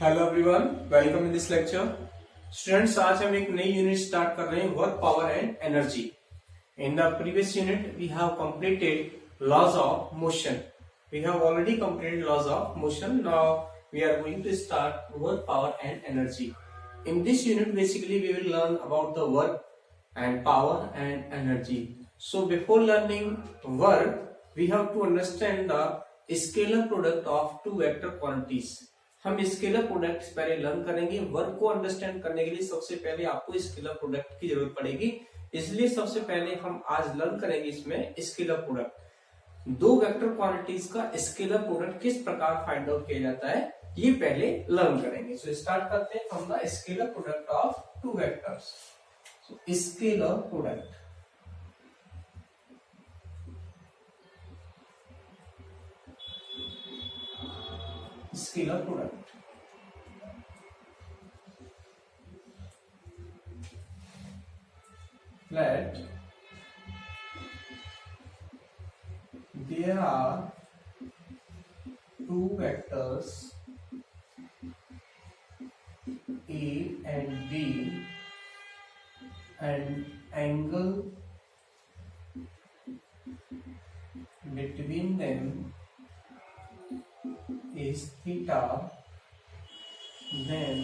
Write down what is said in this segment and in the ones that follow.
Hello everyone, welcome in this lecture. Students, आज हम एक नई यूनिट स्टार्ट कर रहे हैं, work, power and energy. In the previous unit we have completed laws of motion. We have already completed laws of motion. Now we are going to start work, power and energy. In this unit, basically, we will learn about the work and power and energy. So, before learning work, we have to understand the scalar product of two vector quantities. हम scalar product पहले learn करेंगे। Work को understand करने के लिए सबसे पहले आपको स्केलर प्रोडक्ट की जरूरत पड़ेगी, इसलिए सबसे पहले हम आज लर्न करेंगे इसमें स्केलर प्रोडक्ट। दो वेक्टर क्वांटिटीज का स्केलर प्रोडक्ट किस प्रकार फाइंड आउट किया जाता है, ये पहले लर्न करेंगे। सो स्टार्ट करते हैं from the scalar product of two vectors. Scalar product, scalar product, let there are two vectors A and B and angle between them is theta, then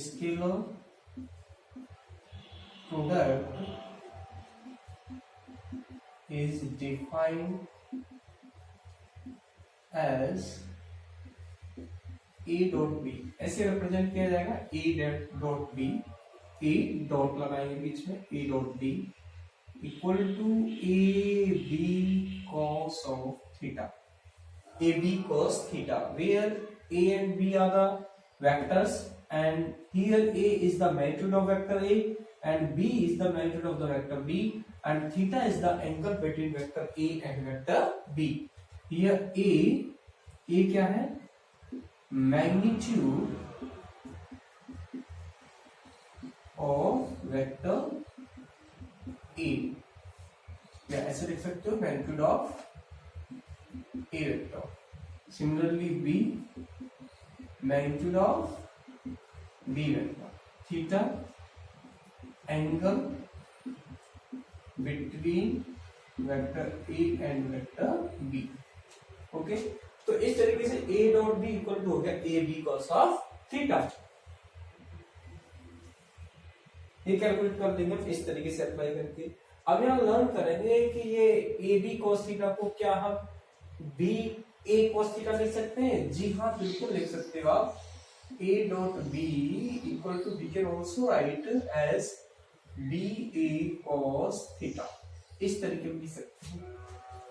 scalar product is defined as A dot B। ऐसे represent किया जाएगा A dot B, A dot लगाएंगे बीच में, A dot B equal to AB cos of theta, AB cos theta, where A and B are the vectors and here A is the magnitude of vector A and B is the magnitude of the vector B and theta is the angle between vector A and vector B। Here A क्या है, magnitude of vector A, या ऐसे लिख सकते हो magnitude of A vector. Similarly B magnitude of B vector, theta angle between vector A and vector B. Okay, तो इस तरीके से A dot B equal to हो गया A B cos of theta. ये कैलकुलेट कर देंगे इस तरीके से अप्लाई करके। अब यहाँ लर्न करेंगे कि ये ए बी कॉस थीटा को क्या हम बी ए कॉस थीटा लिख सकते हैं? जी हाँ, बिल्कुल लिख सकते हो आप। A dot B equal to we can also write as B A cos theta, इस तरीके में लिख सकते हैं।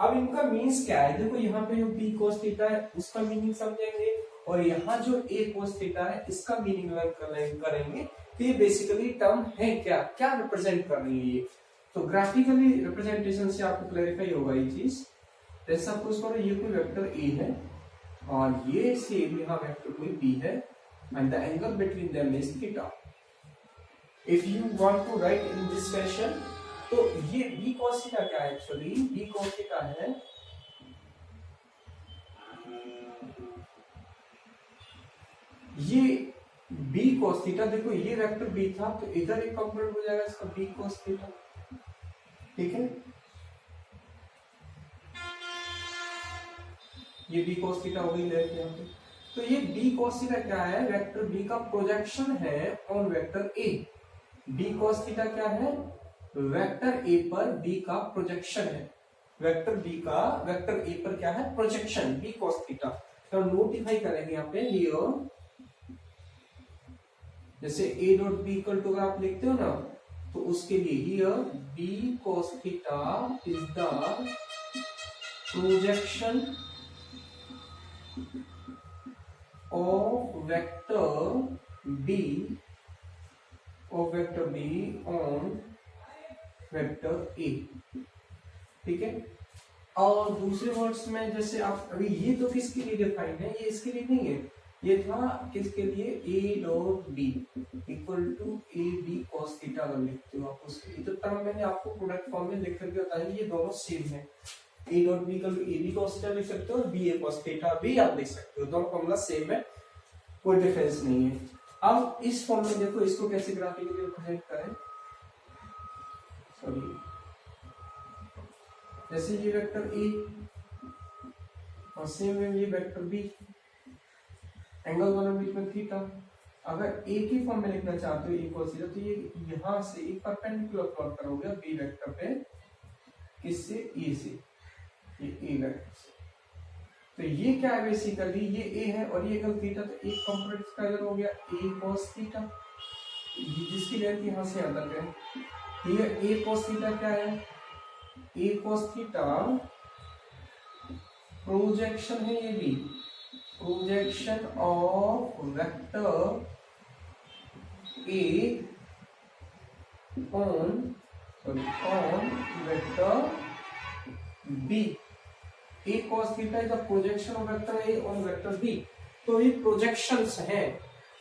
अब इनका मीन्स क्या है, देखो यहाँ पे जो बी कॉस थीटा है उसका मीनिंग समझेंगे और यहाँ जो ए कॉस थीटा है इसका मीनिंग लर्न करेंगे। तो ये बेसिकली टर्म है क्या क्या रिप्रेजेंट कर रही है ये, तो ग्राफिकली रिप्रेजेंटेशन से आपको क्लैरिफाई होगा ये चीज। जैसे सपोज करो ये कोई वेक्टर ए है और ये सेम यहाँ वेक्टर कोई बी है and the angle between them is theta. If you want to write in this fashion, तो ये बी कॉस थीटा क्या है, एक्चुअली बी कॉस थीटा है ये बी कॉस थीटा। देखो ये वेक्टर बी था तो इधर एक कंपोनेंट हो जाएगा इसका बी कॉस थीटा, ठीक है। ये बी कॉस थीटा हो गई लेफ्ट यहाँ पे। तो ये बी कॉस थीटा क्या है, वेक्टर बी का प्रोजेक्शन है on vector A. B cos theta क्या है, वेक्टर ए पर बी का प्रोजेक्शन है। वेक्टर बी का वेक्टर ए पर क्या है, प्रोजेक्शन, बी कॉस थीटा। तो नोटिफाई करेंगे यहाँ पे हियर, जैसे A dot B equal to अगर आप लिखते हो ना तो उसके लिए here B cos theta is the projection of vector B on vector A, ठीक है। और दूसरे वर्ड्स में जैसे आप अभी ये तो किसके लिए डिफाइंड है, ये इसके लिए नहीं है, ये था किसके लिए, A dot B equal to A B cos theta अगर लिखते हो आप उसके लिए। तो तब मैंने आपको प्रोडक्ट फॉर्म में लिख करके बताया ये दोनों सेम है। A dot B equal to A B cos theta लिख सकते हो और बी ए cos थीटा भी आप लिख सकते हो, दोनों फॉर्मूला सेम है, कोई डिफरेंस नहीं है। अब इस फॉर्म में देखो इसको कैसे ग्राफिकली रिप्रेजेंट करें, सॉरी जैसे ये वेक्टर ए और सेम वे ये वेक्टर बी, एंगल दोनों बीच में थीटा। अगर ए की फॉर्म में लिखना चाहते हो इक्वल थीटा, तो ये यहां से एक परपेंडिकुलर प्लॉट करोगे बी वेक्टर पे, किससे, ए से, ये ए वेक्टर से। तो ये क्या है बेसिकली, ये ए है और ये एंगल थीटा, तो एक कंपोनेंट इसका इधर हो गया ए cos थीटा, जिसकी लेंथ यहां से यहां तक है। ये ए cos थीटा क्या है, ए cos थीटा प्रोजेक्शन है, ये भी projection of vector A on vector B. A cos theta is the projection of vector A on vector B. तो ये प्रोजेक्शंस हैं,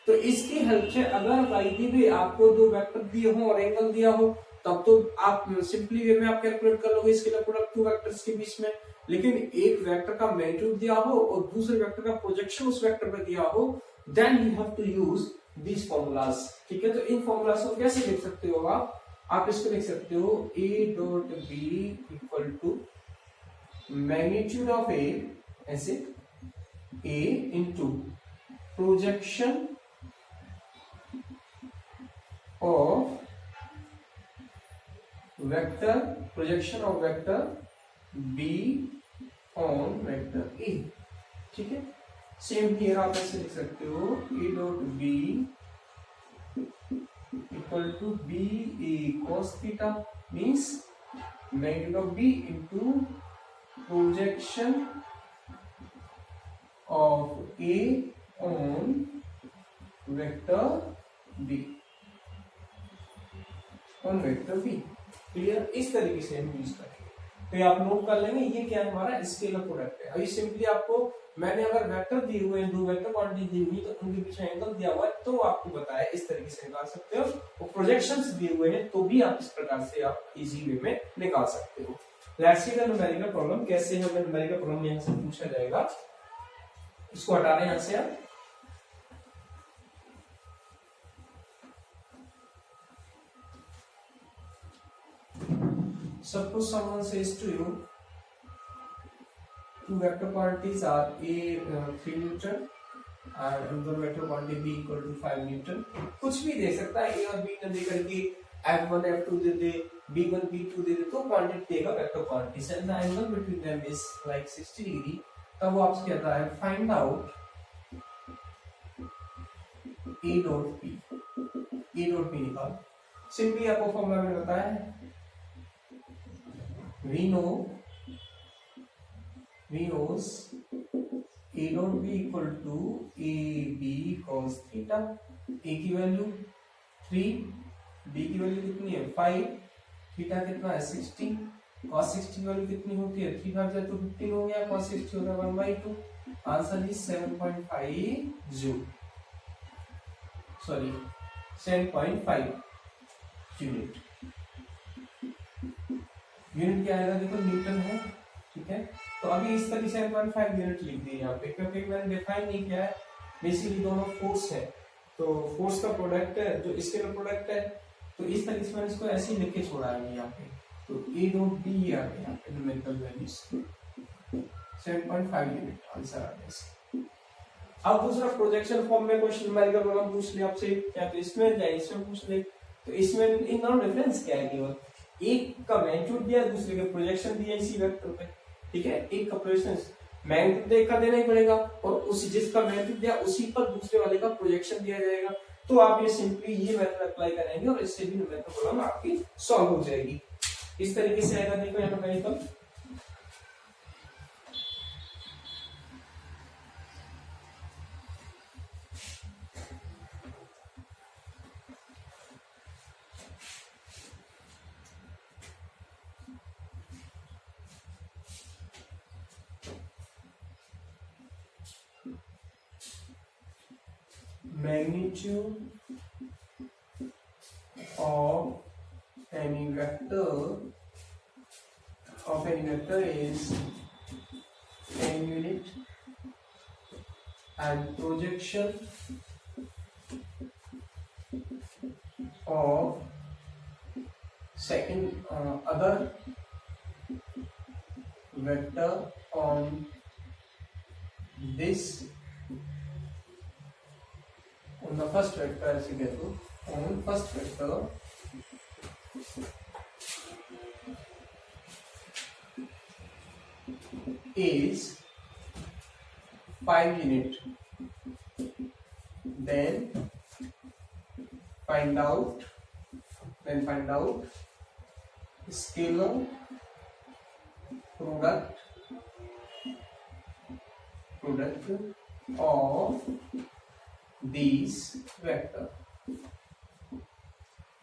तो इसकी हेल्प से अगर बाई भी आपको दो वेक्टर दिए हो और एंगल दिया हो, तब तो आप सिंपली वे में आप कैलकुलेट कर लोगे इसके लिए प्रोडक्ट टू वेक्टर्स के बीच में। लेकिन एक वेक्टर का मैग्नीट्यूड दिया हो और दूसरे वेक्टर का प्रोजेक्शन उस वेक्टर पे दिया हो, then you have to use these formulas. ठीक है, तो इन फॉर्मूलाज को कैसे लिख सकते हो आप इसको लिख सकते हो A dot B equal to magnitude of A, ऐसे A into projection of vector, projection of vector B on vector A. ठीक है, सेम हियर आप ऐसे लिख सकते हो A dot B equal to B A cos theta, means magnitude of B into projection of A on vector B, on vector B. Clear, इस तरीके से हम यूज करेंगे। तो ये आप नोट कर लेंगे, ये क्या है हमारा स्केलर प्रोडक्ट है। अभी सिंपली आपको मैंने अगर वेक्टर दिए हुए हैं, दो वेक्टर क्वांटिटी दी हुई, तो उनके बीच में एंगल दिया हुआ है, तो आपको बताया इस तरीके से निकाल सकते हो। और प्रोजेक्शंस दिए हुए हैं तो भी आप इस प्रकार से आप इजी वे में निकाल सकते हो। Let's see the numerical problem, कैसे हमें न्यूमेरिकल प्रॉब्लम यहां से पूछा जाएगा। इसको हटा रहे हैं यहां से आप। Suppose someone says to you two vector quantities are a 3 Newton and another vector quantity b equal to 5 Newton। कुछ भी दे सकता है, a और b ने दे करके f1 f2 दे दे, b1 b2 दे दे, तो क्वांटिटी देगा vector quantity and the angle between them is like 60 degree. तब वो आपसे कहता है find out a dot b निकाल। सिंपली आपको फॉर्मूला में बताया है, we knows a dot b equal to a b cos theta। a की वैल्यू 3, b की वैल्यू कितनी है 5, थीटा कितना है 60, cos 60 की वैल्यू कितनी होती है 3 भाग जाए तो 15 हो गया, cos 60 होता है 1/2। Answer is 7.5 unit. यूनिट क्या आएगा, देखो न्यूटन है। ठीक है, तो अभी इस तरीके से 7.5 यूनिट लिख दिए यहाँ पे, क्योंकि मैंने डिफाइन नहीं किया है। बेसिकली दोनों फोर्स है, तो फोर्स का प्रोडक्ट है जो स्केलर प्रोडक्ट है, तो इस तरीके से मैंने इसको ऐसे ही लिख के छोड़ा है यहाँ पे। तो ए डॉट बी आ गया यहाँ पे न्यूमेरिकल वैल्यूज 7.5 यूनिट आंसर आ गया। अब दूसरा प्रोजेक्शन फॉर्म में क्वेश्चन न्यूमेरिकल प्रॉब्लम पूछ ले आपसे, क्या तो इसमें या इसमें पूछ ले। तो इसमें इन दोनों डिफरेंस क्या है, केवल एक का मैग्नीट्यूड दिया, दूसरे का प्रोजेक्शन दिया इसी वेक्टर पे। ठीक है, एक का प्रोजेक्शन मैग्नीट्यूड एक का देना ही पड़ेगा और उसी जिसका मैग्नीट्यूड दिया उसी पर दूसरे वाले का प्रोजेक्शन दिया जाएगा। तो आप ये सिंपली ये मेथड अप्लाई करेंगे और इससे भी न्यूमेरिकल प्रॉब्लम आपकी सॉल्व हो जाएगी। इस तरीके से आएगा, देखो यहाँ numerical. magnitude of any vector of any vector is n unit and projection of second other vector on this on the first vector ऐसे कह दो on first vector is 5 unit, then find out scalar product of these vector.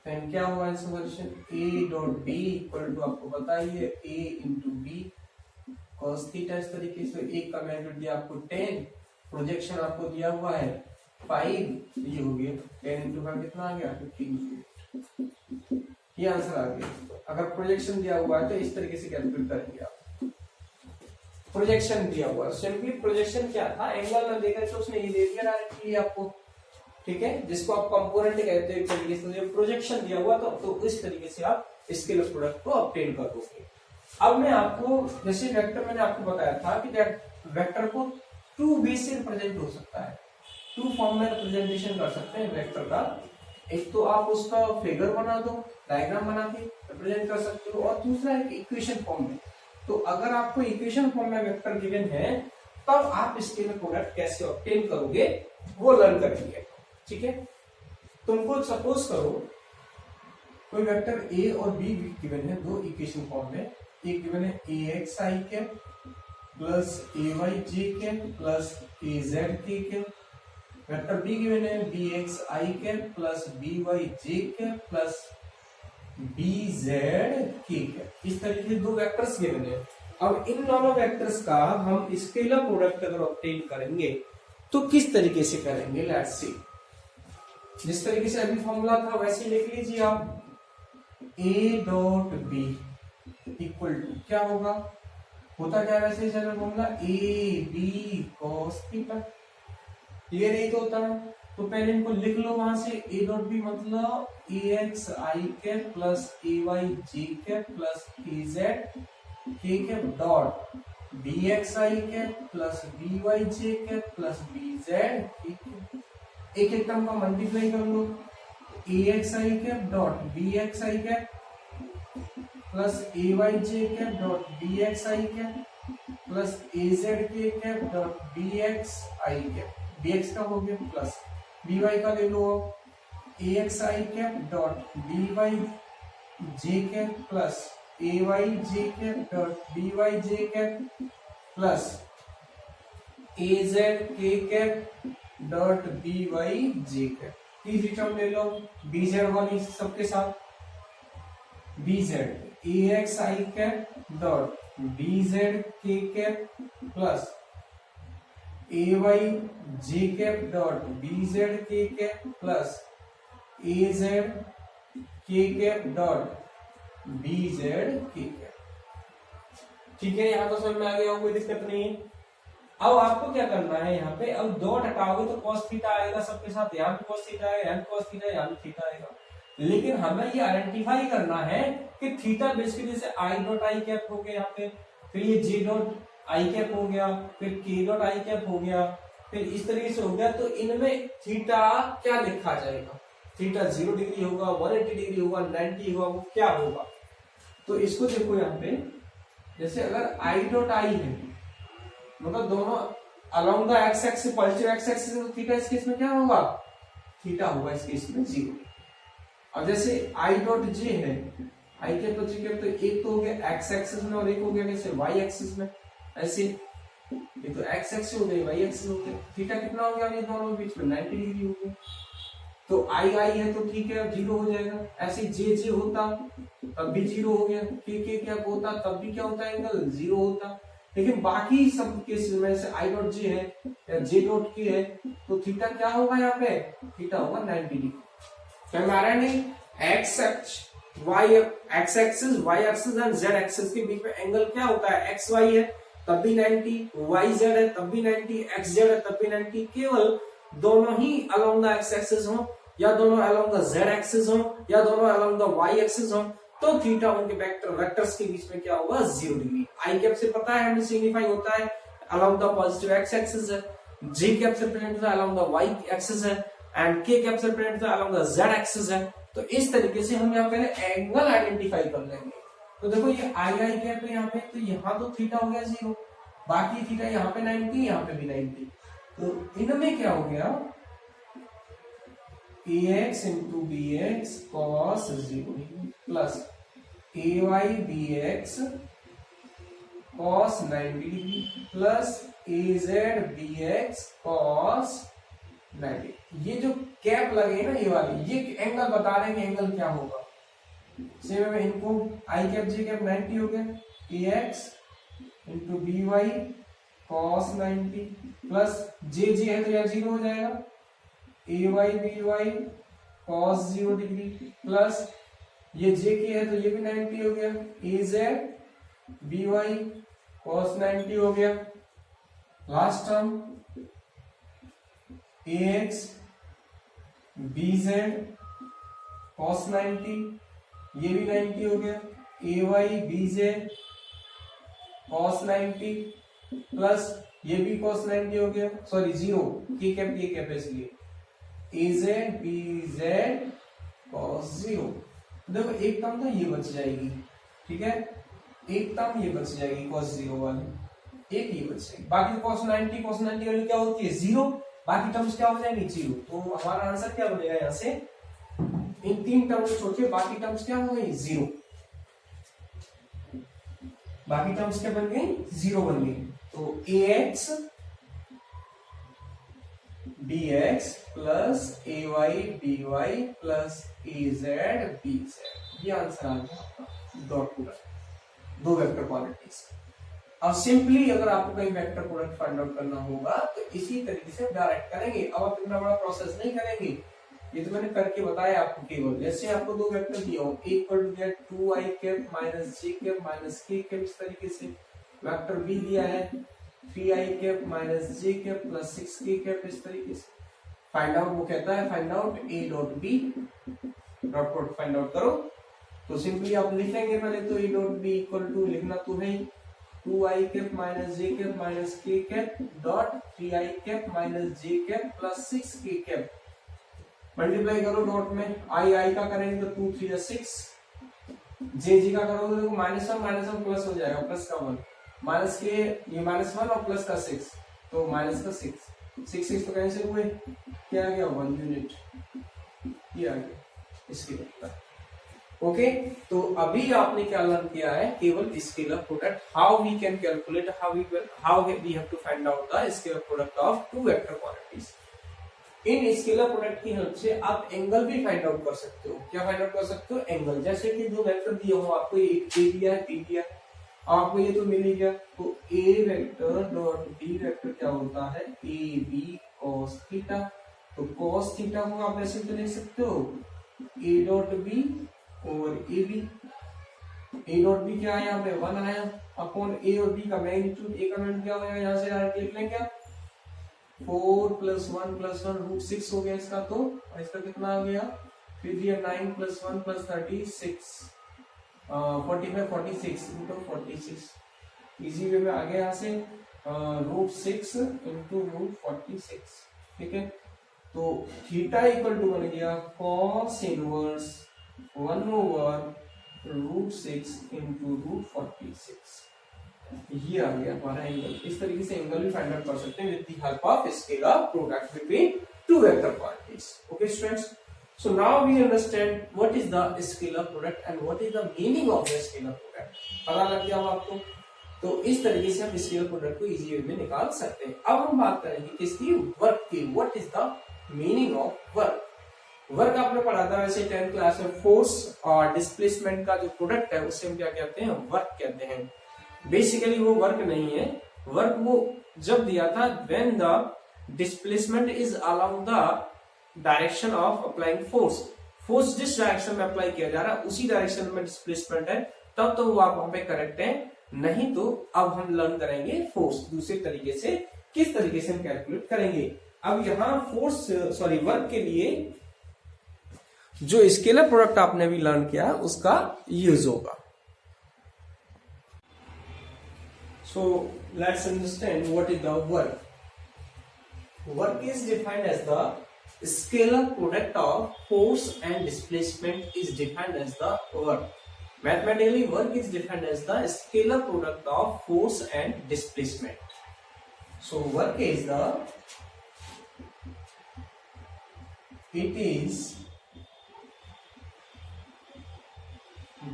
then क्या हुआ solution a dot b equal to आपको पता ही है a into B cos theta. इस तरीके से एक का मैग्नीट्यूड दिया आपको 10, प्रोजेक्शन आपको दिया हुआ है 5, ये हो गया 10 इंटू 5 कितना आ गया 15। ये आंसर आ गया। अगर प्रोजेक्शन दिया हुआ है तो इस तरीके से कैलकुलेट करेंगे आप। प्रोजेक्शन दिया हुआ सिंपली प्रोजेक्शन क्या था, एंगल ना देकर तो उसने ये दे दिया डायरेक्टली आपको, ठीक है, जिसको आप कंपोनेंट कहते हैं। एक तरीके से प्रोजेक्शन दिया हुआ तो इस तरीके से आप स्केलर प्रोडक्ट को ऑब्टेन कर दोगे। अब मैं आपको जैसे वेक्टर मैंने आपको बताया था कि वेक्टर को 2 वे से रिप्रेजेंट हो सकता है, 2 फॉर्म में रिप्रेजेंटेशन कर सकते हैं वेक्टर का। एक तो आप उसका फिगर बना दो, डायग्राम बना के रिप्रेजेंट कर सकते हो, और दूसरा है इक्वेशन फॉर्म में। तो अगर आपको इक्वेशन फॉर्म में वेक्टर गिवन है तब आप स्केलर प्रोडक्ट कैसे ऑब्टेन करोगे वो लर्न करेंगे, ठीक है। तुमको सपोज करो कोई वेक्टर a और b गिवन है, 2 इक्वेशन फॉर्म में। एक गिवन है ax i plus ay j plus az k। Vector b given है bx i plus by j plus bz k। इस तरीके से 2 वेक्टर्स गिवन है। अब इन दोनों वेक्टर्स का हम स्केलर प्रोडक्ट अगर ऑब्टेन करेंगे तो किस तरीके से करेंगे, लेट्स सी। जिस तरीके से अभी फॉर्मूला था वैसे ही लिख लीजिए आप। a dot b equal to क्या होगा, होता क्या वैसे general formula a b cos theta, ये नहीं तो होता है। तो पहले इनको लिख लो वहां से। a डॉट b मतलब ax i cap plus ay j cap plus az k cap dot bx i cap plus by j cap plus bz k cap. एक एक टर्म का मल्टीप्लाई कर लो, ax i cap dot bx i cap plus ay j cap dot bx i cap plus az k cap dot bx i cap. bx का हो गया plus by का ले लो ax i cap dot by j cap plus ay j cap dot by j cap plus az k cap dot by j cap. तीसरी term ले लो bz वाली सबके साथ, bz ax i cap dot bz k cap plus ay j cap dot bz k cap plus az k cap dot bz k cap. ठीक है, यहाँ तो समझ में आ गया, कोई दिक्कत नहीं है। अब आपको क्या करना है, यहाँ पे अब डॉट हटाओगे तो cos थीटा आएगा सबके साथ, यहाँ पे cos थीटा आएगा, यहाँ पे cos थीटा, यहाँ पे थीटा आएगा। लेकिन हमें ये आइडेंटिफाई करना है कि थीटा बेसिकली जैसे आई डॉट आई कैप हो गया यहाँ पे, फिर ये जे डॉट आई कैप हो गया, फिर के डॉट आई कैप हो गया, फिर इस तरीके से हो गया। तो इनमें थीटा क्या लिखा जाएगा, थीटा 0 डिग्री होगा, 180 डिग्री होगा, 90 होगा, वो क्या होगा। तो इसको देखो यहाँ पे, जैसे अगर आई डॉट आई है मतलब दोनों along the x axis positive x axis, तो थीटा इस केस में क्या होगा, थीटा होगा इस केस में 0। अब जैसे आई डॉट जे है, आई कैप तो जे कैप, तो एक तो हो गया एक्स एक्सिस में और एक हो गया कैसे वाई एक्सिस में। ऐसे ये तो एक्स एक्सिस हो गई, वाई एक्सिस हो गया, थीटा कितना हो गया ये दोनों के बीच में 90 डिग्री हो गया। तो आई आई है तो ठीक है 0 हो जाएगा। ऐसे जे जे होता तब भी 0 हो गया, के कैप होता तब भी क्या होता एंगल 0 होता। लेकिन बाकी सब केसेस में से आई डॉट जे है या जे डॉट के है तो थीटा क्या होगा, यहाँ पे थीटा होगा 90 डिग्री। क्या आ रहा है, नहीं X X Y X axis, Y axis and Z axis के बीच में एंगल क्या होता है, एक्स वाई है तब भी 90, वाई जेड है तब भी 90, एक्स जेड है तब भी 90। केवल दोनों ही अलोंग द एक्स एक्सिस हो, या दोनों अलोंग द जेड एक्सिस हो, या दोनों अलोंग द वाई एक्सिस हो, तो थीटा उनके वेक्टर्स के बीच में क्या होगा, 0 डिग्री। आई कैप से पता है हमें सिग्निफाई होता है along the positive x axis है, जे कैप से रिप्रेजेंट होता है अलोंग द वाई एक्सिस है, एंड के कैप से रिप्रेजेंट होता है अलोंग द जेड एक्सिस है। तो इस तरीके से हम यहाँ पहले एंगल आइडेंटिफाई कर लेंगे। तो देखो ये आई आई कैप है यहाँ पे, तो यहाँ तो थीटा हो गया 0, बाकी थीटा यहाँ पे 90, यहाँ पे भी 90। तो इनमें क्या हो गया, ax into bx cos 0 plus ay bx cos 90 degree plus az bx cos 90। ये जो कैप लगे ना ये वाली, ये एंगल बता रहे हैं एंगल क्या होगा। सेम में इनको आई कैप जे कैप 90 हो गया, ax into by cos 90 plus जे जे है तो यह 0 हो जाएगा, ay by cos 0 degree plus ये जे के है तो ये भी 90 हो गया, az by cos 90 हो गया। Last term ax bz cos 90 ये भी 90 हो गया, ay bj cos 90 प्लस ये भी cos 90 हो गया, सॉरी 0 के कैप ये कैप है इसलिए az bz cos 0। देखो एक टर्म तो ये बच जाएगी, ठीक है, एक टर्म ये बच जाएगी cos 0 वाली, एक ये बच जाएगी, बाकी cos 90 वाली क्या होती है 0, बाकी टर्म्स क्या हो जाएंगी 0। तो हमारा आंसर क्या बनेगा, यहाँ से इन 3 टर्म्स को छोड़ के बाकी टर्म्स क्या हो गई 0, बाकी टर्म्स क्या बन गई 0 बन गई। तो ax bx plus ay by plus az bz, ये आंसर आ गया डॉट प्रोडक्ट, दो वेक्टर क्वांटिटीज। अब सिंपली अगर आपको कहीं वेक्टर प्रोडक्ट फाइंड आउट करना होगा तो इसी तरीके से डायरेक्ट करेंगे। अब आप इतना बड़ा प्रोसेस नहीं करेंगे, ये तो मैंने करके बताया आपको। केवल जैसे आपको दो वेक्टर दिया हो, a equal to get 2i cap minus j cap minus k cap, इस तरीके से वेक्टर b दिया है 3i cap minus j cap plus 6k cap, इस तरीके से फाइंड आउट। वो कहता है find out a dot b dot product find out करो। तो सिंपली आप लिखेंगे पहले तो a dot b equal to लिखना तो है 2i cap minus j cap minus k cap dot 3i cap minus j cap plus 6k cap, multiply करो डॉट में, आई का करेंगे तो 2 3 6, जे का करोगे तो माइनस वन प्लस हो जाएगा, प्लस का 1 माइनस के ये -1 और प्लस का 6, तो माइनस का 6 तो कैंसिल हुए, क्या आ गया 1 यूनिट, ये आ गया इसके लिए। ओके, तो अभी आपने क्या लर्न किया है, केवल scalar product, how we can calculate, how we have to find out the scalar product of two vector quantities. इन स्केलर प्रोडक्ट की हेल्प से आप एंगल भी फाइंड आउट कर सकते हो। क्या फाइंड आउट कर सकते हो, एंगल। जैसे कि दो वेक्टर दिए हो, आपको एक ए दिया है बी दिया है, आपको ये तो मिल ही गया, तो ए वेक्टर डॉट बी वेक्टर क्या होता है, ए बी कॉस थीटा। तो कॉस थीटा को आप ऐसे तो लिख सकते हो ए डॉट बी और A B. A dot B क्या है, यहाँ पे 1 आया अपॉन ए और बी का मैग्नीट्यूड, ए का मैग्नीट्यूड क्या होगा, यहाँ से डायरेक्ट लिख लेंगे 4 + 1 + 1 √6 हो गया इसका, तो इसका कितना आ गया, फिर ये 9 + 1 + 36 45 46 into 46, इजी वे में आ गया यहाँ से √6 into √46, ठीक है। तो थीटा इक्वल टू बन गया cos इनवर्स 1/√6 into √46, ये आ गया हमारा एंगल। इस तरीके से एंगल भी फाइंड आउट कर सकते हैं with the help of scalar product between two vector quantities. Okay students, so now we understand what is the scalar product and what is the meaning of the scalar product। पता लग गया आपको, तो इस तरीके से हम स्केलर प्रोडक्ट को इजी वे में निकाल सकते हैं। अब हम बात करेंगे किसकी, वर्क की। What is the meaning of work. Work आपने पढ़ा था वैसे 10th क्लास में, फोर्स और डिस्प्लेसमेंट का जो प्रोडक्ट है उसे हम क्या कहते हैं, वर्क कहते हैं। बेसिकली वो वर्क नहीं है, वर्क वो जब दिया था when the displacement is along the direction of applying force. Force जिस डायरेक्शन में अप्लाई किया जा रहा है उसी डायरेक्शन में डिस्प्लेसमेंट है, तब तो वो आप वहां पे करेक्ट है। नहीं तो अब हम लर्न करेंगे फोर्स दूसरे तरीके से, किस तरीके से हम कैलकुलेट करेंगे। अब यहां वर्क के लिए जो स्केलर प्रोडक्ट आपने अभी लर्न किया उसका यूज होगा। So let's understand what is the work. Work is defined as the scalar product of force and displacement is defined as the work. Mathematically, work is defined as the scalar product of force and displacement. So, work is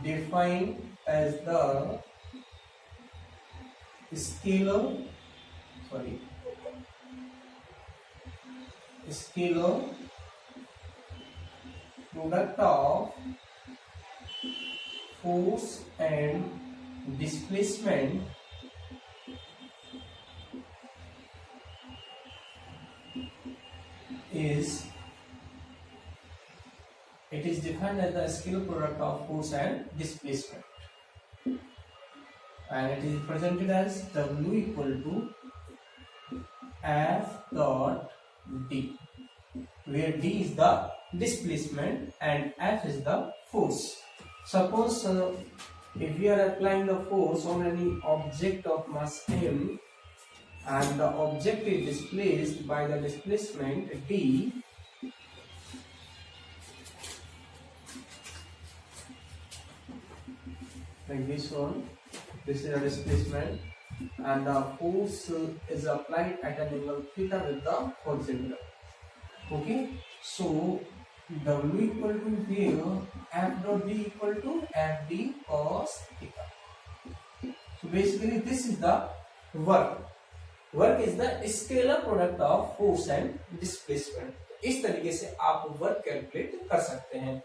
defined as the scalar product of force and displacement is defined as the scalar product of force and displacement, and it is presented as W equal to F dot D, where D is the displacement and F is the force. Suppose if we are applying the force on any object of mass m and the object is displaced by the displacement d, like this one, this is a displacement, and the force is applied at an angle theta with the horizontal. Okay, so W equal to here F dot D equal to FD cos theta. So basically this is the work. Work is the scalar product of force and displacement. इस तरीके से आप work calculate कर सकते हैं।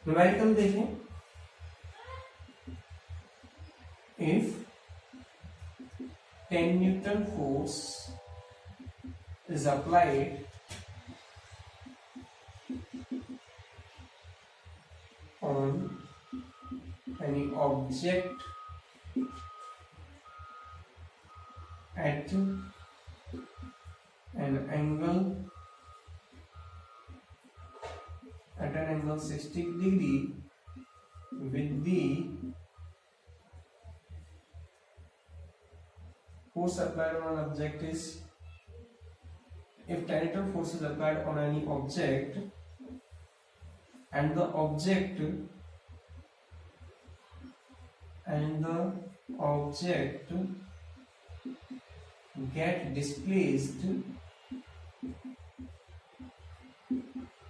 Numerical देखें, if 10 Newton force is applied on any object at an angle 60 degree with the force applied on an object is, if 10 Newton force is applied on any object and the object get displaced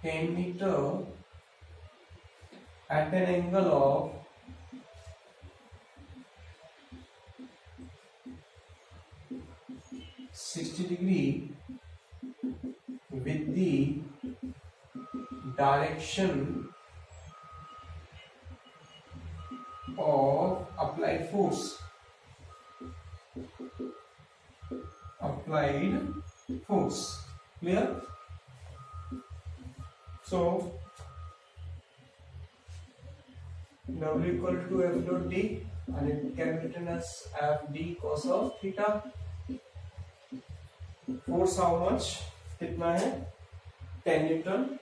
10 meter at an angle of 60 degree with the direction of applied force. Clear? So W equal to F dot D, and it can be written as F D cos of theta. Force how much? कितना है? 10 Newton.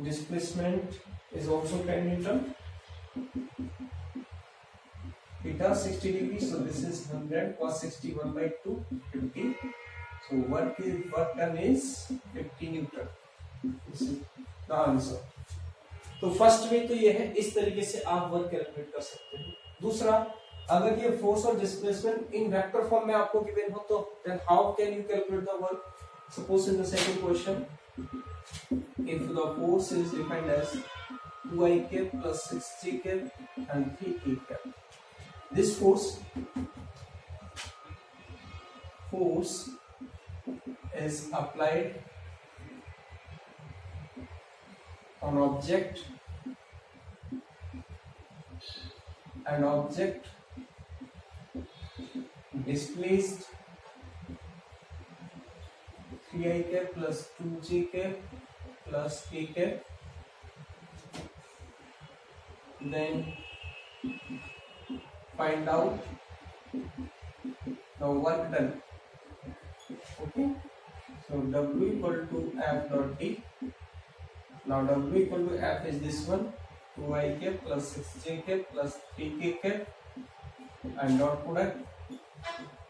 Displacement is also 10 Newton. Theta 60 degrees, so this is 100 cos 60 1 by 2 50. So work done is 50 Newton. This is the answer. तो first में तो ये है, इस तरीके से आप वर्क कैलकुलेट कर सकते हैं। दूसरा, अगर ये फोर्स और डिस्प्लेसमेंट इन वेक्टर फॉर्म में आपको गिवन हो तो then how can you calculate the work? Suppose in the second question, if the force is defined as 2i cap plus 6j cap and 3k cap, this force is applied on object, an object displaced 3i cap plus 2j cap plus k cap, then find out the work done. Okay, so W equal to F dot D. Now W equal to F is this one, 2i cap plus 6j cap plus 3k cap, and dot product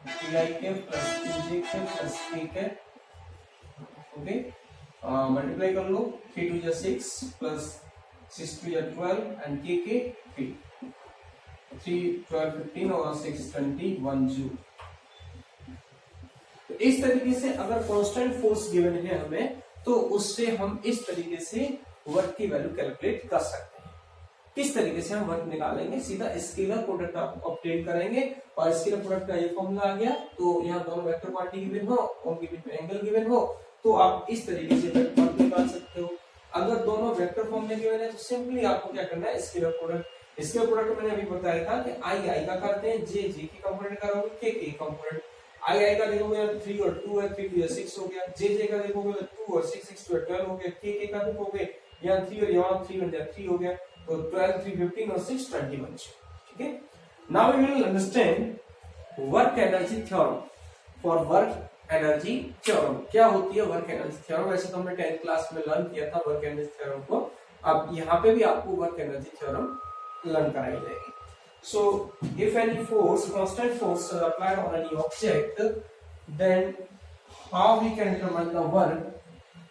3i cap plus 2j cap plus k cap. Okay, multiply कर लो, 3 2 6 plus 6 2 12 and k 3, 3 12 15 और 6 21 joule. तो इस तरीके से अगर constant force given है हमें, तो उससे हम इस तरीके से वर्क की वैल्यू कैलकुलेट कर सकते हैं। किस तरीके से हम वर्क निकालेंगे, सीधा स्केलर प्रोडक्ट ऑब्टेन करेंगे, और स्केलर प्रोडक्ट का ये फॉर्मूला आ गया। तो यहाँ दोनों वेक्टर क्वांटिटी गिवन हो, उनके बीच में एंगल गिवन हो, तो आप इस तरीके से वर्क निकाल सकते हो। अगर दोनों वेक्टर फॉर्म में गिवन है तो सिंपली आपको क्या करना है, स्केलर प्रोडक्ट। स्केलर प्रोडक्ट मैंने अभी बताया था कि आई का करते हैं, जे के कंपोनेंट का करोगे, के कंपोनेंट। आई का देखोगे 3 और 2 है, 3 2 6 हो गया। जे का देखोगे 2 और 6 6 2 12 हो गया। के का देखोगे यहाँ 3 और यहाँ 3 और 3 हो गया, तो 12 3 15 और 6 21। ठीक है, now we will understand work energy theorem. For work energy theorem क्या होती है वर्क एनर्जी थ्योरम? वैसे तो हमने 10th क्लास में लर्न किया था वर्क एनर्जी थ्योरम को, अब यहाँ पे भी आपको वर्क एनर्जी थ्योरम लर्न कराई जाएगी। So if any force, constant force is applied on any object, then how we can determine the work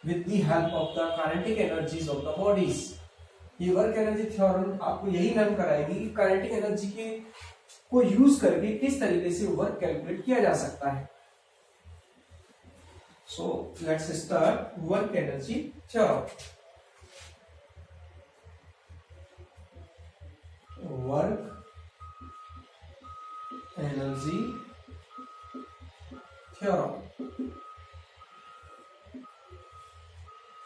with the help of the kinetic energies of the bodies? ये work energy theorem आपको यही learn कराएगी कि kinetic energy के को use करके किस तरीके से वर्क कैलकुलेट किया जा सकता है। So let's start work energy theorem. Work energy theorem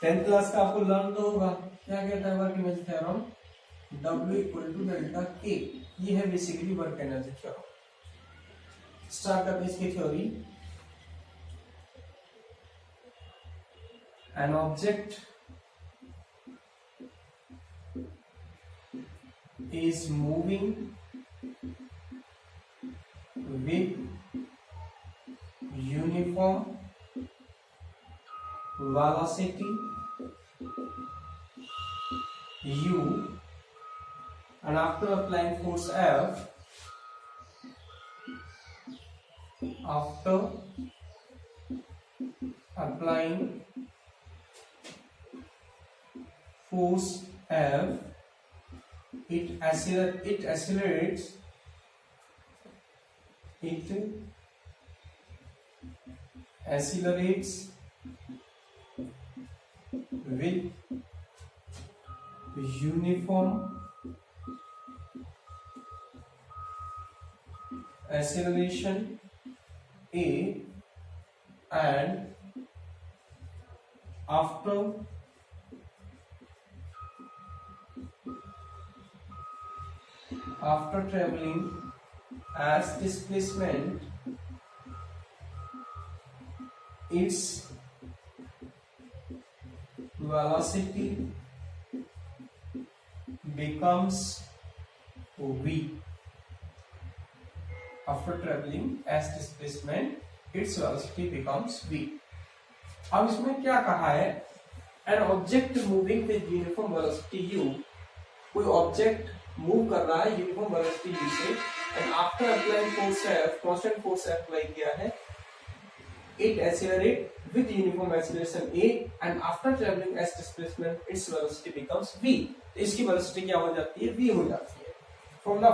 10th class का आपको लर्न तो होगा। क्या कहता है work energy theorem? W equal to delta K। ये है basically work energy theorem. Start करते हैं इसकी theory. An object is moving with uniform velocity u, and after applying force F, after applying force F, it accelerates with uniform acceleration A, and after traveling as displacement, its velocity becomes v. After traveling as displacement, its velocity becomes v. अब इसमें क्या कहा है? An object moving with uniform velocity u, कोई object move कर रहा है uniform velocity u से, and after applying force F, constant force F apply किया है, it accelerate with uniform acceleration A, and after traveling as displacement its velocity becomes v. तो इसकी velocity क्या हो जाती है? v हो जाती है। From the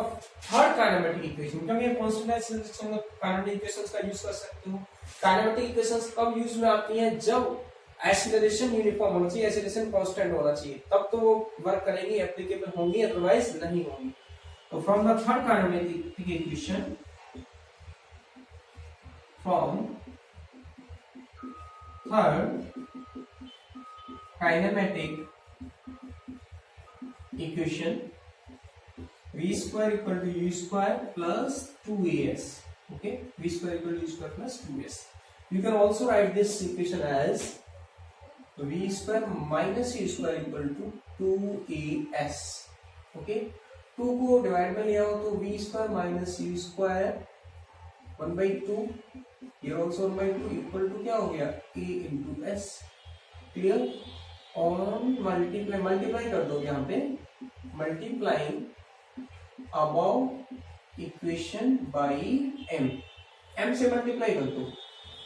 third kinematic equation, क्योंकि ये कांस्टेंट एक्सेलरेशन में काइनेमेटिक इक्वेशंस का यूज कर सकते हो। काइनेमेटिक इक्वेशंस कब यूज में आती हैं? जब एक्सेलरेशन यूनिफॉर्म होना चाहिए, एक्सेलरेशन कांस्टेंट होना चाहिए, तब तो वो वर्क करेंगी, एप्लीकेबल होंगी, अदरवाइज नहीं होंगी। तो from the third kinematic equation, from third kinematic equation, v square equal to u square plus 2as. Okay, v square equal to u square plus 2s. You can also write this equation as तो V square minus U square equal to 2as। Okay, 2 को divide में लिया हो तो V square minus U square 1/2 here also 1/2 equal to क्या हो गया a into S. Clear. On multiply कर दो यहाँ पे, multiplying above equation by m से मल्टीप्लाई कर दो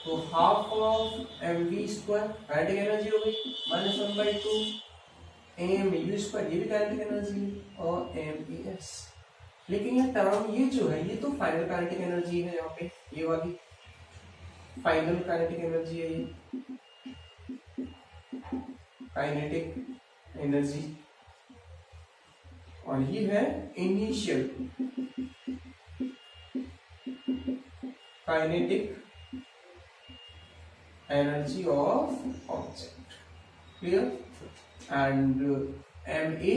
तो half of M V square kinetic energy हो गई माइनस 1/2 एम यू स्क्वायर, ये भी काइनेटिक एनर्जी और एम ई एस। लेकिन ये टर्म ये जो है ये तो फाइनल काइनेटिक एनर्जी है, यहाँ पे ये वाली फाइनल काइनेटिक एनर्जी है, ये काइनेटिक एनर्जी, और ये है initial kinetic energy of object. Clear. And M A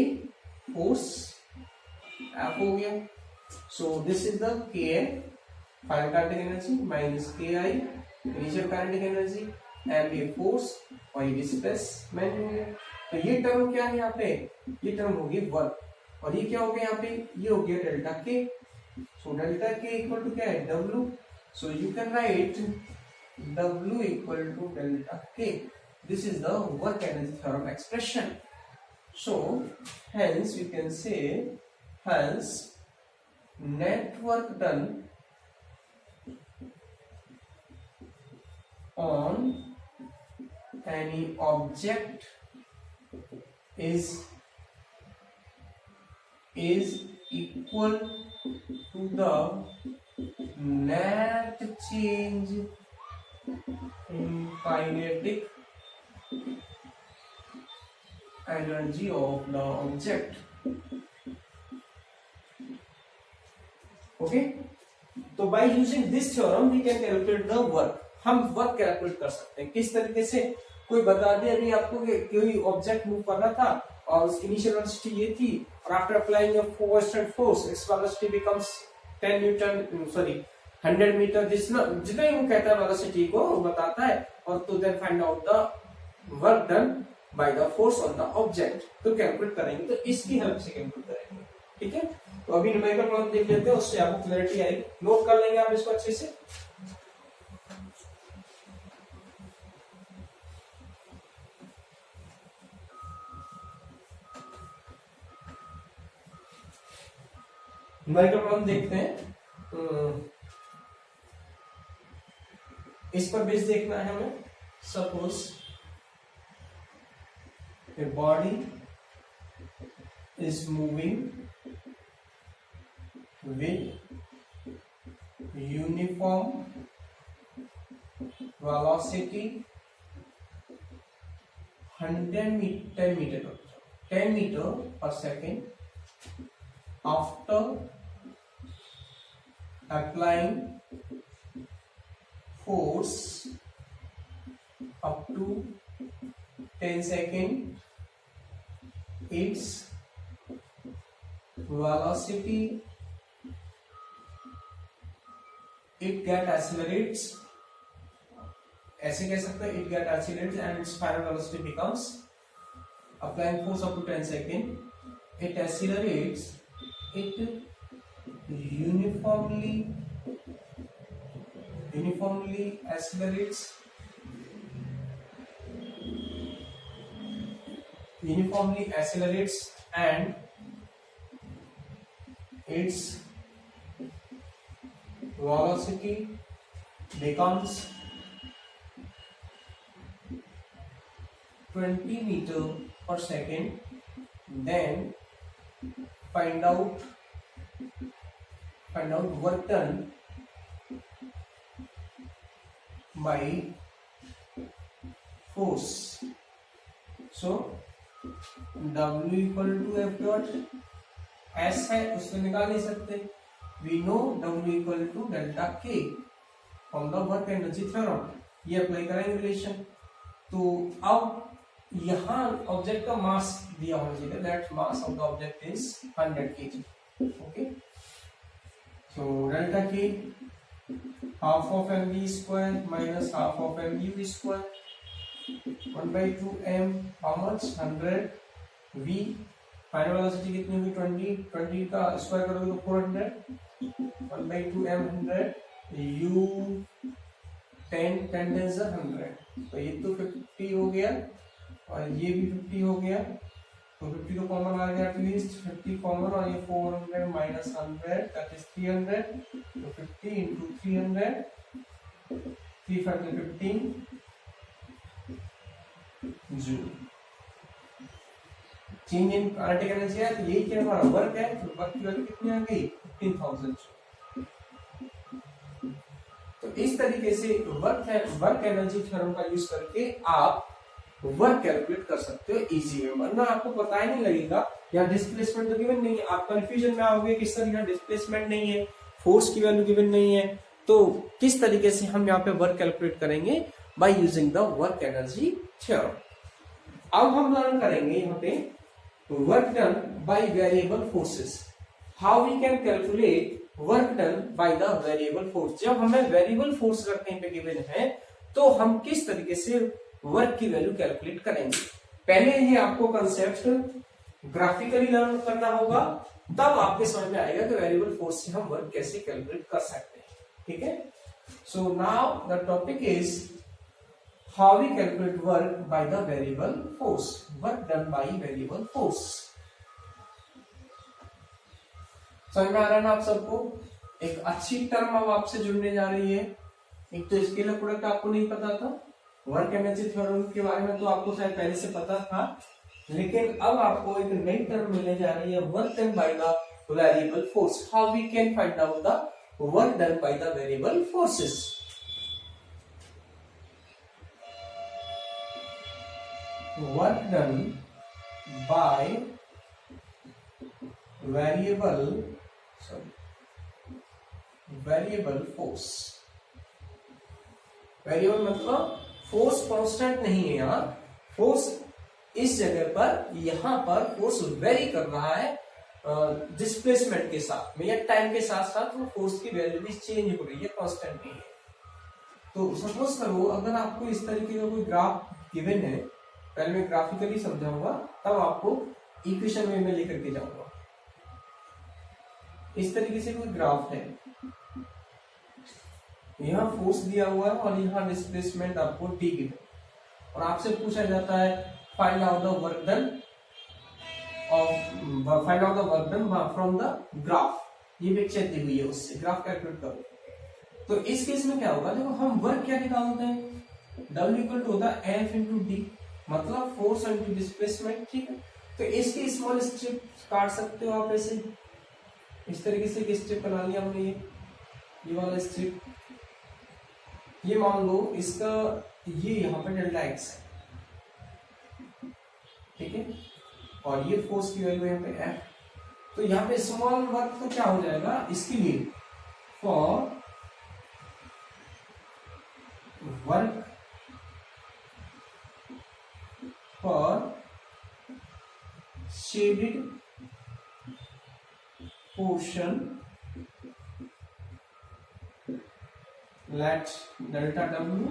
force F हो गया। So this is the K F final kinetic energy minus K I initial kinetic energy, M A force और ये displacement हो गया। तो ये टर्म क्या है यहाँ पे, ये टर्म होगी वर्क, और ये क्या हो गया यहाँ पे, ये हो गया डेल्टा के। सो डेल्टा के इक्वल टू क्या है W. So you can write W equal to delta K. This is the work energy theorem expression. So, hence we can say, hence net work done on any object is equal to the net change in kinetic energy of the object. Okay, तो by using this theorem we can calculate the work. हम work calculate कर सकते हैं किस तरीके से, कोई बता दे अभी आपको कि कोई ऑब्जेक्ट मूव कर रहा था और उसकी इनिशियल वेलोसिटी ये थी, और after applying a force its velocity becomes 10 newton, sorry 100 metre, जितना ही वो कहता है वेलोसिटी को वो बताता है, और तो then find out the work done by the force on the object. तो कैलकुलेट करेंगे, तो इसकी हेल्प से कैलकुलेट करेंगे। ठीक है, तो अभी न्यूमेरिकल प्रॉब्लम देख लेते हैं, उससे आपको क्लैरिटी आएगी। नोट कर लेंगे आप इसको अच्छे से। न्यूमेरिकल प्रॉब्लम देखते हैं, इस पर बेस देखना है हमें। Suppose a body is moving with uniform velocity 10 metre per second after applying force up to 10 seconds, its velocity, it get accelerates, ऐसे कह सकते हैं, it get accelerates and its final velocity becomes, applying force up to 10 seconds, it accelerates, it uniformly accelerates, and its velocity becomes 20 meter per second. Then find out work done by force. So W equal to F dot S है, उससे निकाल नहीं सकते। We know W equal to delta K from the work energy theorem. ये apply करेंगे relation. तो अब यहाँ ऑब्जेक्ट का मास दिया होना चाहिए, that mass of the object is 100 kg. Okay, so delta K half of mv square minus half of mu square, 1/2m how much 100 v final velocity कितनी होगी 20 20 का स्क्वायर करोगे तो 400 1/2m 100 u 10 10 is 100 तो ये तो 50 हो गया और ये भी 50 हो गया तो 50 तो कॉमन आ गया एटलीस्ट 50 कॉमन और ये 400 माइनस 100 दैट इज 300 तो 50 into 300 315 joule change in kinetic energy है तो यही क्या हमारा वर्क है तो वर्क की वैल्यू कितनी आ गई 15,000 तो इस तरीके से वर्क एनर्जी थ्योरम का यूज करके आप वर्क कैलकुलेट कर सकते हो इजी में वरना आपको पता ही नहीं लगेगा यहाँ डिस्प्लेसमेंट तो गिवन नहीं है आप कंफ्यूजन में आओगे कि सर यहाँ डिस्प्लेसमेंट नहीं है फोर्स की वैल्यू गिवन नहीं है तो किस तरीके से हम यहाँ पे वर्क कैलकुलेट करेंगे by using the work energy theorem. अब हम लर्न करेंगे यहाँ पे work done by variable forces how we can calculate work done by the variable force. जब हमें वेरिएबल फोर्स कहीं पे गिवन है तो हम किस तरीके से वर्क की वैल्यू कैलकुलेट करेंगे। पहले ये आपको कंसेप्ट ग्राफिकली लर्न करना होगा तब आपके समझ में आएगा कि वेरिएबल फोर्स से हम वर्क कैसे कैलकुलेट कर सकते हैं। ठीक है so now the topic is how we calculate work by the variable force work done by variable force. समझ में आ रहा है ना आप सबको। एक अच्छी टर्म अब आपसे जुड़ने जा रही है। एक तो स्केलर प्रोडक्ट आपको नहीं पता था वर्क एनर्जी थ्योरम के बारे में तो आपको शायद पहले से पता था लेकिन अब आपको एक नई टर्म मिलने जा रही है work done by the variable force how we can find out the work done by the variable forces. Work done by variable force. Variable मतलब फोर्स कांस्टेंट नहीं है यहाँ फोर्स इस जगह पर यहाँ पर फोर्स वेरी कर रहा है डिस्प्लेसमेंट के साथ में या टाइम के साथ साथ वो फोर्स की वैल्यू भी चेंज हो रही है कांस्टेंट नहीं है। तो सपोज करो अगर आपको इस तरीके का कोई ग्राफ गिवन है पहले मैं ग्राफिकली समझाऊंगा तब आपको इक्वेशन में लेकर के जाऊंगा। इस तरीके से कोई ग्राफ है यहाँ फोर्स दिया हुआ है और यहाँ डिस्प्लेसमेंट आपको टी गिवन और आपसे पूछा जाता है find out the work done from the graph. ये पिक्चर दी हुई है उससे ग्राफ कैलकुलेट करो। तो इस केस में क्या होगा देखो हम वर्क क्या निकालते हैं W इक्वल टू होता है F इंटू डी मतलब फोर्स इंटू डिस्प्लेसमेंट। ठीक है तो इसके स्मॉल स्ट्रिप काट सकते हो आप ऐसे इस तरीके से स्ट्रिप बना लिया हमने ये वाला स्ट्रिप ये मान लो इसका ये यहाँ पे डेल्टा एक्स है। ठीक है और ये फोर्स की वैल्यू यहाँ पे एफ तो यहाँ पे स्मॉल वर्क तो क्या हो जाएगा इसके लिए for work for shaded portion let delta W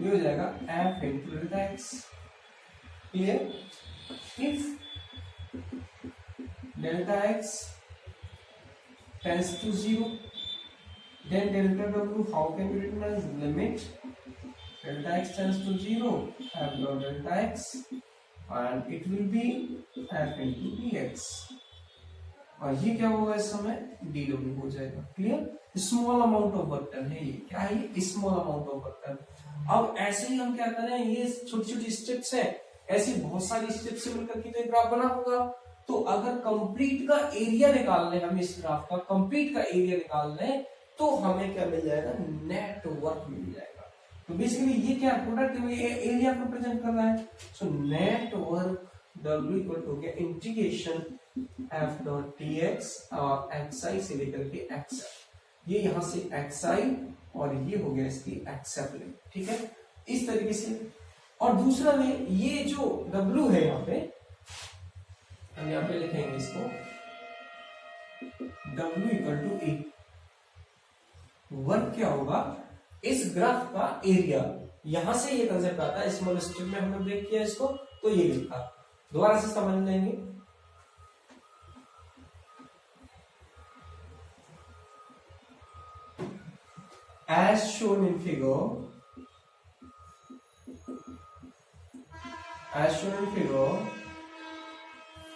ये हो जाएगा F into delta x. Clear if delta x tends to 0 then delta w how can be written as limit delta x tends to 0 f dot delta x and it will be f into dx और ये क्या होगा इस समय dw हो जाएगा। Clear small amount of work done है ये क्या है small amount of work done. अब ऐसे ही हम क्या करें ये छोटी छोटी स्टेप्स है ऐसी बहुत सारी स्टेप्स से मिलकर के तो ग्राफ बना होगा। तो अगर कंप्लीट का एरिया निकाल लें हम इस ग्राफ का कंप्लीट का एरिया निकाल लें तो हमें क्या मिल जाएगा नेट वर्क मिल जाएगा। तो बेसिकली ये क्या प्रोडक्ट एरिया को रिप्रेजेंट कर रहा है। So net work W equal to गया इंटीग्रेशन f डॉट dx और xi से लेकर के xf ये यहाँ से xi और ये हो गया इसकी xf। ठीक है इस तरीके से। और दूसरा में ये जो W है यहाँ पे हम यहाँ पे लिखेंगे इसको W equal to a work क्या होगा इस ग्राफ का एरिया यहां से ये कंसेप्ट आता है, स्मॉल स्टेप में हमने ब्रेक किया इसको, तो ये लिखा। दोबारा से समझ लेंगे। As shown in figure,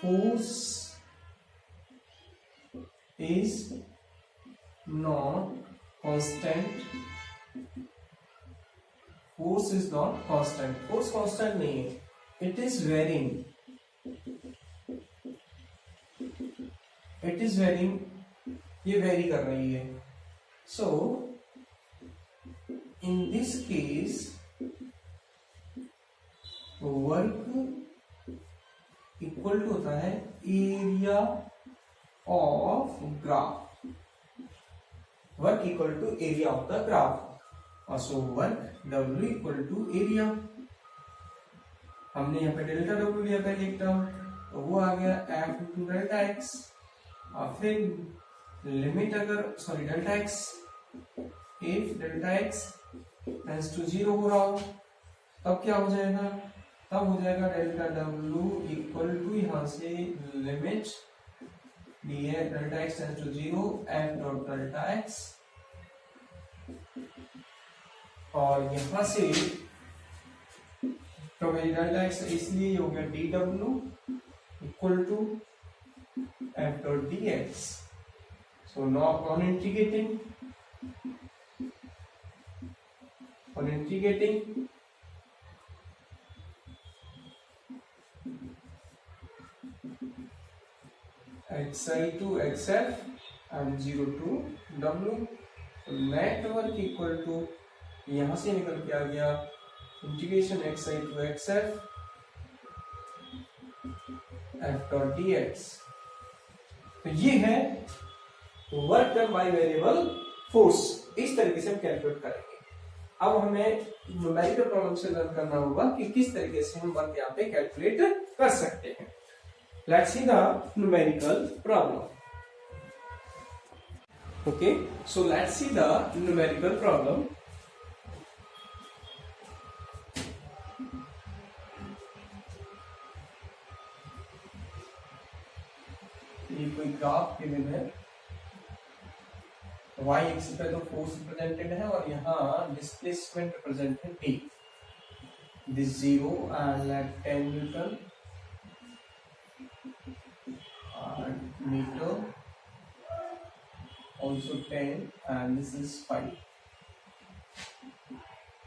force is not constant. Force is not constant. Force constant नहीं है. It is varying. It is varying. ये vary कर रही है. So in this case, work equal to होता है area of graph. Work equal to area of the graph. और so work W equal to area. हमने यहाँ पे डेल्टा W लिया पहले एक टर्म, तो वो आ गया F इंटू डेल्टा एक्स। और फिर लिमिट अगर delta x, if delta x tends to 0 हो रहा हो, तब क्या हो जाएगा? तब हो जाएगा डेल्टा W इक्वल टू यहां से limit delta x tends to 0 F dot delta x, और यहां से तो डेल्टा एक्स इसलिए हो गया dW equal to F dot dx। So not on integrating xi to xf and 0 to w। Net work equal to यहां से निकल के आ गया integration xi to xf f dot dx। तो ये है work done by variable force. इस तरीके से हम कैलकुलेट करेंगे। अब हमें न्यूमेरिकल प्रॉब्लम से लर्न करना होगा कि किस तरीके से हम वर्क यहाँ पे कैलकुलेट कर सकते हैं। Let's see the numerical problem. Okay, so let's see the numerical problem. ये कोई ग्राफ गिवन है, y एक्सिस पे तो फोर्स रिप्रेजेंटेड है और यहाँ डिस्प्लेसमेंट रिप्रेजेंट है t। This 0 and at 10 Newton and meter, also 10 and this is 5।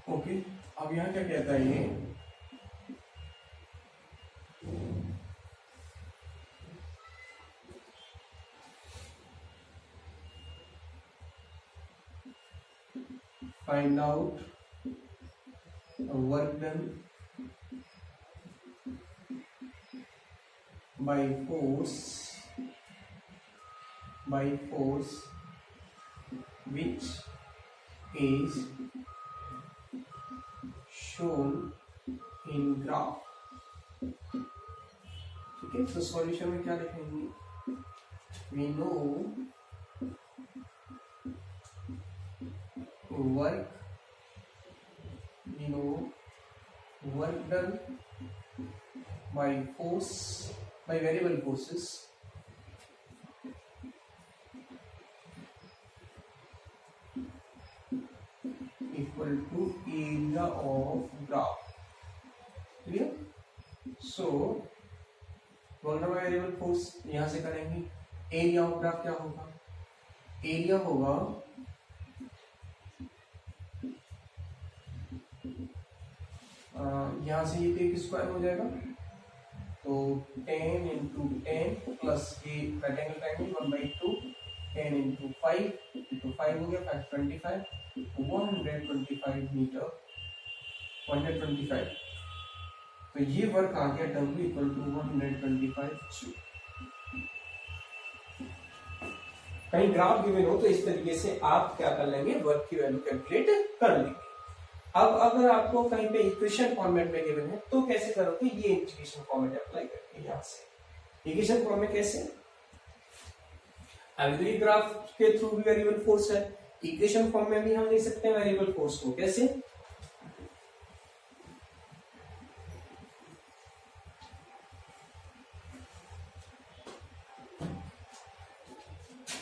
Okay, अब यहाँ क्या कहता है ये? Find out work done by force which is shown in graph। ठीक है, तो सॉल्यूशन में क्या लिखेंगे? We know work done by variable forces equal to area of graph। Clear? So work done by variable force यहां से करेंगे। Area of graph क्या होगा? एरिया होगा यहाँ से ये एक स्क्वायर हो जाएगा, तो 10 इंटू 10 प्लस ये रेक्टेंगल ट्रायंगल 1/2, 10 इंटू 5 तो 5 हो गया 525, 125 मीटर 125। तो ये वर्क आ गया W इक्वल टू 125 जूल। कहीं ग्राफ गिवन हो तो इस तरीके से आप क्या कर लेंगे? वर्क की वैल्यू कैलकुलेट कर लेंगे। अब अगर आपको कहीं पे इक्वेशन फॉर्मेट में गिवन है तो कैसे करोगे? ये इक्वेशन फॉर्मेट अप्लाई करके यहां से इक्वेशन फॉर्म में कैसे? अभी ग्राफ के थ्रू भी वेरिएबल फोर्स है, इक्वेशन फॉर्म में भी हम लिख सकते हैं वेरिएबल फोर्स को। कैसे?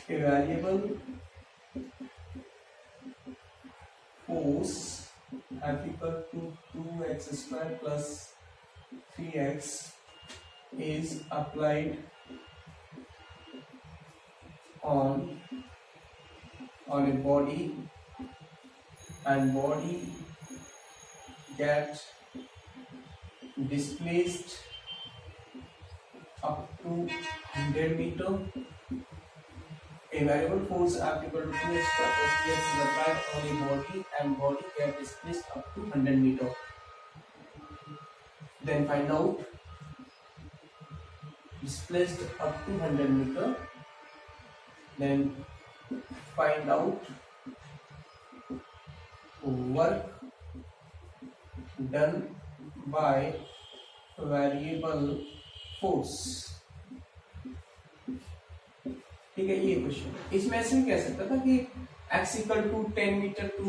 a variable force F equal to 2x square plus 3x is applied on a body, and body get displaced up to 100 meter. A variable force F equal to 2x plus 3x is applied on a body, and body get displaced up to 100 meter. Then find out displaced up to 100 meter. Then find out work done by variable force. ठीक है, ये question इसमें ऐसे कह सकता था कि x equal to 10 metre to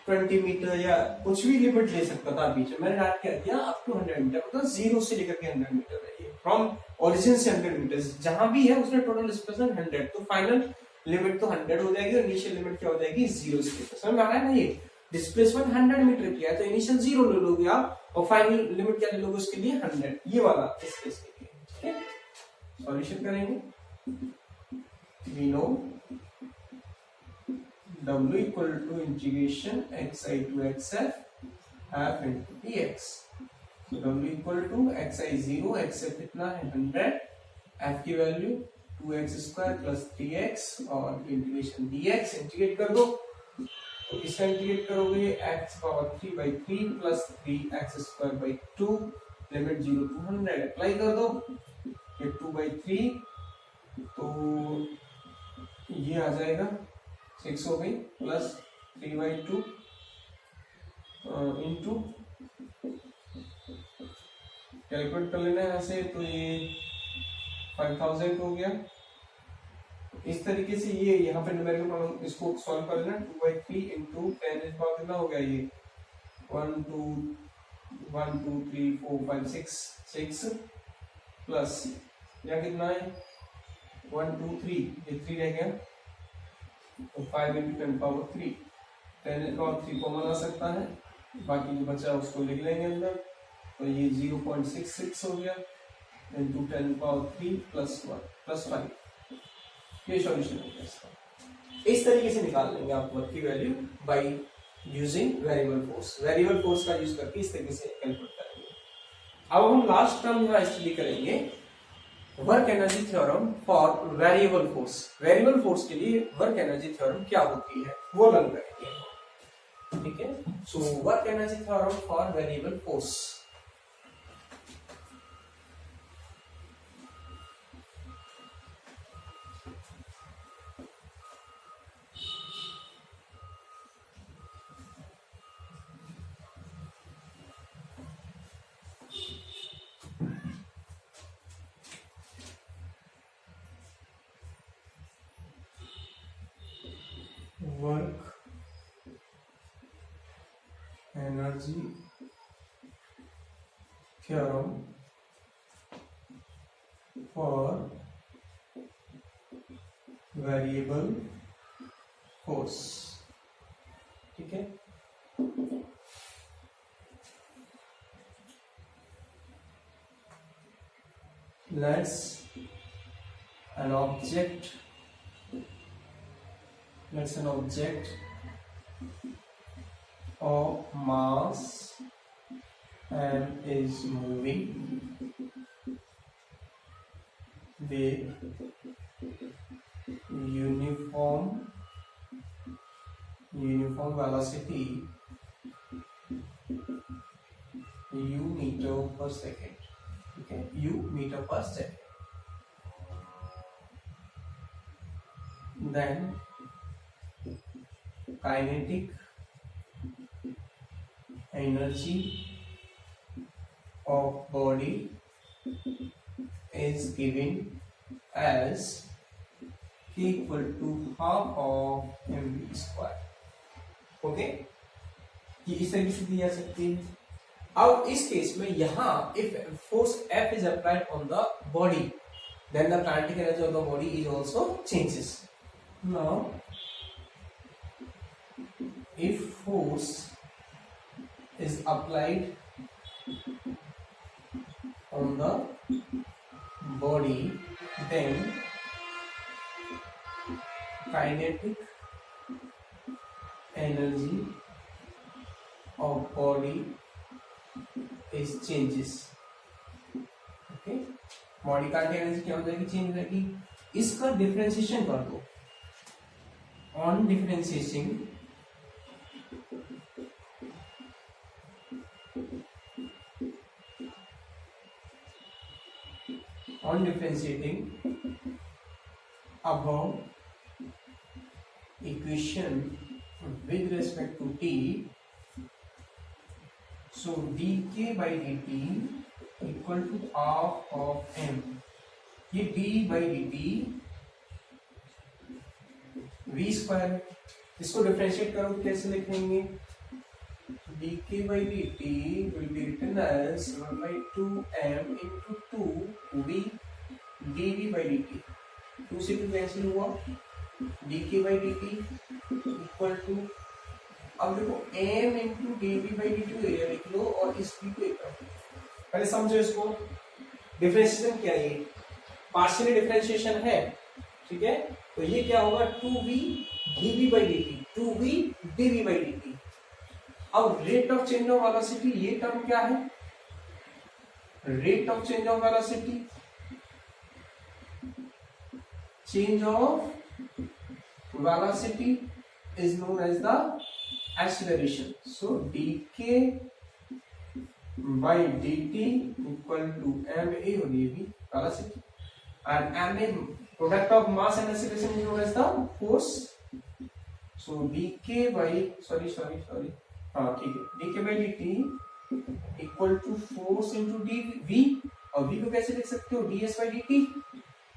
20 metre या कुछ भी लिमिट ले सकता था बीच में। मैंने डाट क्या दिया अप टू 100 मीटर, मतलब 0 से लेकर के 100 मीटर है ये, फ्रॉम ओरिजिन से 100 मीटर जहां भी है उसमें टोटल डिस्प्लेसमेंट 100, तो फाइनल लिमिट तो 100 हो जाएगी और इनिशियल लिमिट क्या हो जाएगी 0 से। समझ में आ रहा है ना, ये डिस्प्लेसमेंट 100 मीटर किया है तो इनिशियल 0 ले लोगे आप और फाइनल लिमिट क्या ले लोगे उसके लिए 100, ये वाला इस केस के लिए। ठीक है, सॉल्यूशन करेंगे। We know W equal to integration xi to xf f into dx. So W equal to xi 0, xf कितना है 100, f की value 2x square plus 3x और इंटीग्रेशन dx इंटीग्रेट कर दो, तो इसका इंटीग्रेट करोगे x power 3/3 plus 3x square by 2 limit 0 to 100 apply कर दो, ये 2/3 तो ये आ जाएगा 6 हो गई प्लस 3/2 इंटू कैलकुलेट कर लेना है यहाँ से, तो ये 5000 हो गया। इस तरीके से ये यहाँ पे न्यूमेरिकल प्रॉब्लम इसको सॉल्व कर लेना, 2/3 इंटू 10 इस बार कितना हो गया ये 1 2 3 4 5 6 प्लस यहाँ कितना है 1 2 3, ये 3 रह गया तो 5 into 10 power 3, 10 और 3 कॉमन आ सकता है, बाकी जो बचा उसको लिख लेंगे अंदर, तो ये 0.66 हो गया into 10 power 3 plus 1 plus 5, ये सॉल्यूशन हो गया इसका। इस तरीके से निकाल लेंगे आप वर्क की value by using variable force. Variable force का यूज करके इस तरीके से कैलकुलेट करेंगे। अब हम लास्ट टर्म यहाँ स्टडी करेंगे work energy theorem for variable force. Variable force के लिए वर्क एनर्जी थ्योरम क्या होती है वो लर्न करेंगे। ठीक है, so work energy theorem for variable force. Work energy theorem for variable force. ठीक है, let's an object of mass m is moving with uniform velocity u meter per second. Okay, u meter per second. Then kinetic energy of body is given as equal to half of mv square. Okay, ये इस तरीके से दी जा सकती है। अब इस case में यहाँ if force F is applied on the body, then the kinetic energy of the body is also changes. Now if force is applied on the body, then kinetic energy of body is changes. Okay, body kinetic energy क्या हो जाएगी, change हो जाएगी. इसका differentiation कर दो. On differentiating above equation with respect to t, so dk by dt equal to half of m. ये d by dt v square, इसको डिफरेंशिएट करो तो कैसे लिखेंगे, dk by dt will be written as 1 by 2m into 2v dv by dt. 2 से 2 cancel हुआ, dk by dt equal to, अब देखो m into dv by dt area लिख लो और इस v को एक पहले समझो. इसको डिफरेंशिएशन क्या है, ये पार्शियली डिफरेंशिएशन है, ठीक है. तो ये क्या होगा 2v dv by dt, 2v dv by dt. अब rate of change of velocity, ये टर्म क्या है, rate of change of velocity, change of velocity is known as the acceleration. So dk by dt equal to ma और ये भी velocity, and ma product of mass and acceleration is known as the force. So dk by sorry हाँ ठीक है, dk by dt equal to force into dv, और v को कैसे लिख सकते हो, ds by dt,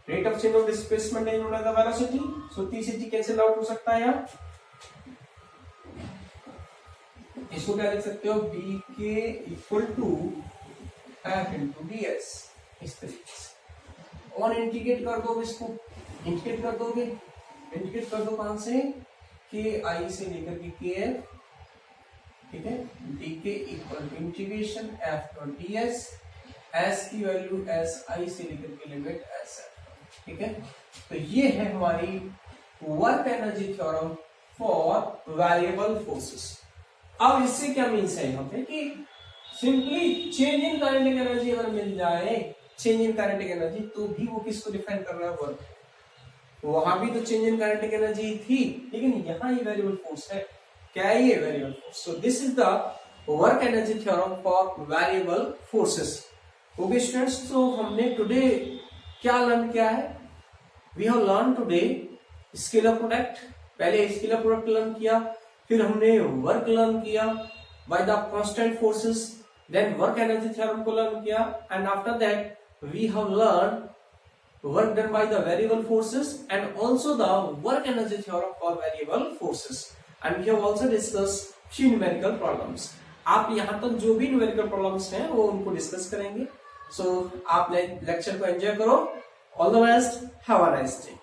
rate of change of displacement is known as the velocity. So t से t कैंसिल आउट हो सकता है यार. इसको क्या लिख सकते हो, dk equal to f into ds, इस तरीके से. और इंटीग्रेट कर दो, इसको इंटीग्रेट कर दोगे, इंटीग्रेट कर दो कहां से, ki से लेकर के kf, ठीक है. dk equal to integration f dot ds, s की वैल्यू si से लेकर के लिमिट sf, ठीक है. तो ये है हमारी work energy theorem for variable forces. अब इससे क्या मीन्स है यहाँ पे कि simply change in kinetic energy अगर मिल जाए, चेंज इन काइनेटिक एनर्जी, तो भी वो किसको डिफाइन कर रहा है, वर्क. वहां भी तो चेंज इन काइनेटिक एनर्जी थी, लेकिन यहाँ ये वेरिएबल फोर्स है. क्या है ये, variable force. So this is the work energy theorem for variable forces. Okay students, तो हमने टुडे क्या लर्न किया है, we have learn today scalar product. पहले स्केलर प्रोडक्ट लर्न किया, फिर हमने वर्क लर्न किया by the constant forces, then work energy theorem को लर्न किया, and after that we have learn work done by the variable forces and also the work energy theorem for variable forces, and we have also discussed few numerical problems. आप यहाँ तक जो भी numerical problems हैं वो उनको discuss करेंगे. So आप लेक्चर को एंजॉय करो. All the best, have a nice day.